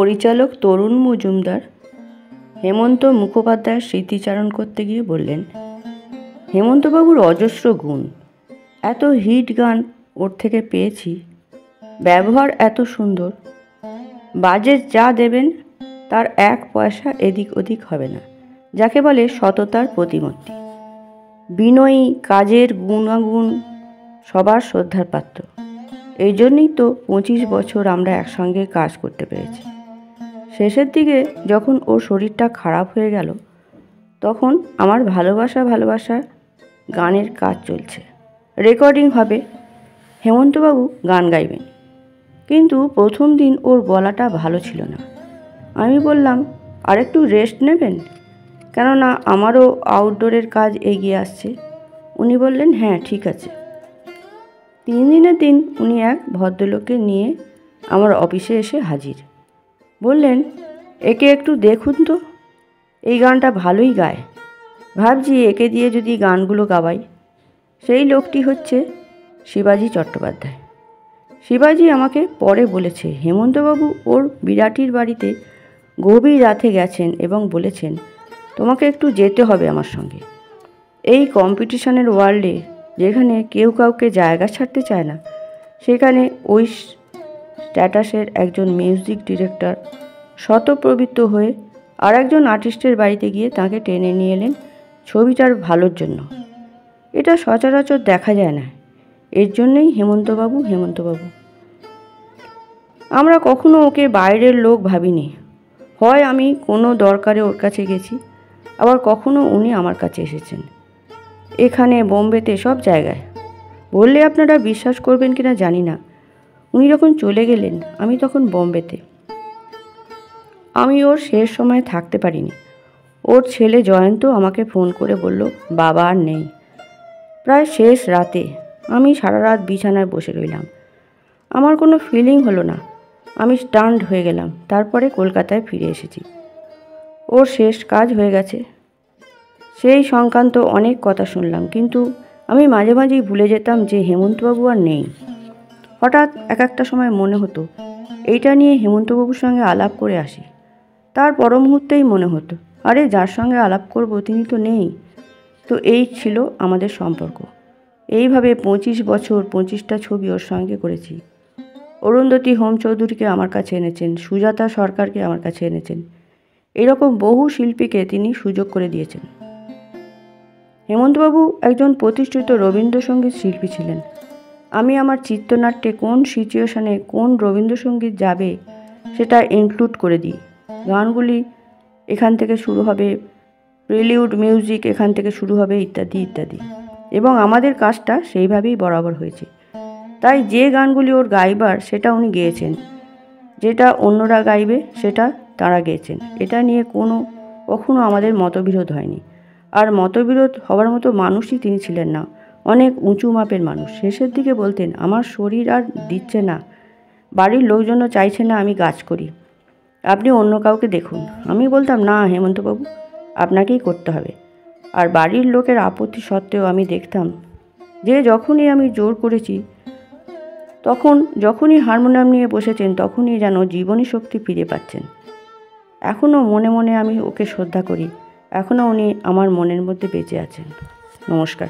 পরিচালক তরুণ মজুমদার হেমন্ত মুখোপাধ্যায়ের স্মৃতিচারণ করতে গিয়ে বললেন, হেমন্তবাবুর অজস্র গুণ, এত হিট গান ওর থেকে পেয়েছি, ব্যবহার এত সুন্দর, বাজেট যা দেবেন তার 1 পয়সা এদিক ওদিক হবে না, যাকে বলে সততার প্রতিমূর্তি, বিনয়ী, কাজের গুণাগুণ, সবার শ্রদ্ধার পাত্র। এই জন্যই তো 25 বছর আমরা একসঙ্গে কাজ করতে পেরেছি। শেষের দিকে যখন ওর শরীরটা খারাপ হয়ে গেল, তখন আমার ভালোবাসা গানের কাজ চলছে, রেকর্ডিং হবে, হেমন্তবাবু গান গাইবেন। কিন্তু প্রথম দিন ওর গলাটা ভালো ছিল না। আমি বললাম, আরেকটু রেস্ট নেবেন, কেননা আমারও আউটডোরের কাজ এগিয়ে আসছে। উনি বললেন, হ্যাঁ ঠিক আছে। 3 দিনের দিন উনি এক ভদ্রলোককে নিয়ে আমার অফিসে এসে হাজির। বললেন, একে একটু দেখুন তো, এই গানটা ভালোই গায়, ভাবছি একে দিয়ে যদি গানগুলো গাওয়াই। সেই লোকটি হচ্ছে শিবাজি চট্টোপাধ্যায়। শিবাজি আমাকে পরে বলেছে, হেমন্তবাবু ওর বিরাটির বাড়িতে গভীর রাতে গেছেন এবং বলেছেন, তোমাকে একটু যেতে হবে আমার সঙ্গে। এই কম্পিটিশনের ওয়ার্ল্ডে যেখানে কেউ কাউকে জায়গা ছাড়তে চায় না, সেখানে ওই স্ট্যাটাসের একজন মিউজিক ডিরেক্টর শতপ্রবৃত্ত হয়ে আর একজন আর্টিস্টের বাড়িতে গিয়ে তাকে টেনে নিয়ে এলেন ছবিটার ভালোর জন্য। এটা সচরাচর দেখা যায় না। এর জন্যই হেমন্তবাবু। আমরা কখনো ওকে বাইরের লোক ভাবিনি। হয় আমি কোনো দরকারে ওর কাছে গেছি, আবার কখনো উনি আমার কাছে এসেছেন, এখানে বোম্বেতে সব জায়গায়। বললে আপনারা বিশ্বাস করবেন কিনা জানি না, উনি যখন চলে গেলেন আমি তখন বোম্বেতে। আমি ওর শেষ সময় থাকতে পারিনি। ওর ছেলে জয়ন্ত আমাকে ফোন করে বলল, বাবা আর নেই। প্রায় শেষ রাতে আমি সারা রাত বিছানায় বসে রইলাম। আমার কোনো ফিলিং হলো না, আমি স্টান্ড হয়ে গেলাম। তারপরে কলকাতায় ফিরে এসেছি। ওর শেষ কাজ হয়ে গেছে, সেই সংক্রান্ত অনেক কথা শুনলাম, কিন্তু আমি মাঝে মাঝেই ভুলে যেতাম যে হেমন্তবাবু আর নেই। হঠাৎ একটা সময় মনে হতো এইটা নিয়ে হেমন্তবাবুর সঙ্গে আলাপ করে আসি। তার পর মুহূর্তেই মনে হতো, আরে যার সঙ্গে আলাপ করব তিনি তো নেই। তো এই ছিল আমাদের সম্পর্ক। এইভাবে 25 বছর 25টা ছবি ওর সঙ্গে করেছি। অরুন্ধতী হোম চৌধুরীকে আমার কাছে এনেছেন, সুজাতা সরকারকে আমার কাছে এনেছেন, এরকম বহু শিল্পীকে তিনি সুযোগ করে দিয়েছেন। হেমন্তবাবু একজন প্রতিষ্ঠিত রবীন্দ্রসঙ্গীত শিল্পী ছিলেন। আমি আমার চিত্রনাট্যে কোন সিচুয়েশনে কোন রবীন্দ্রসঙ্গীত যাবে সেটা ইনক্লুড করে দিই। গানগুলি এখান থেকে শুরু হবে, প্রিলিউড মিউজিক এখান থেকে শুরু হবে, ইত্যাদি ইত্যাদি। এবং আমাদের কাজটা সেইভাবেই বরাবর হয়েছে। তাই যে গানগুলি ওর গাইবার সেটা উনি গেয়েছেন, যেটা অন্যরা গাইবে সেটা তারা গেয়েছেন। এটা নিয়ে কখনো আমাদের মতবিরোধ হয়নি। আর মতবিরোধ হওয়ার মতো মানুষই তিনি ছিলেন না, অনেক উঁচু মাপের মানুষ। শেষের দিকে বলতেন, আমার শরীর আর দিচ্ছে না, বাড়ির লোকজনও চাইছে না আমি কাজ করি, আপনি অন্য কাউকে দেখুন। আমি বলতাম, না হেমন্তবাবু, আপনাকেই করতে হবে। আর বাড়ির লোকের আপত্তি সত্ত্বেও আমি দেখতাম যে যখনই আমি জোর করেছি, যখনই হারমোনিয়াম নিয়ে বসেছেন, তখনই যেন জীবনী শক্তি ফিরে পাচ্ছেন। এখনও মনে মনে আমি ওকে শ্রদ্ধা করি, এখনও উনি আমার মনের মধ্যে বেঁচে আছেন। নমস্কার।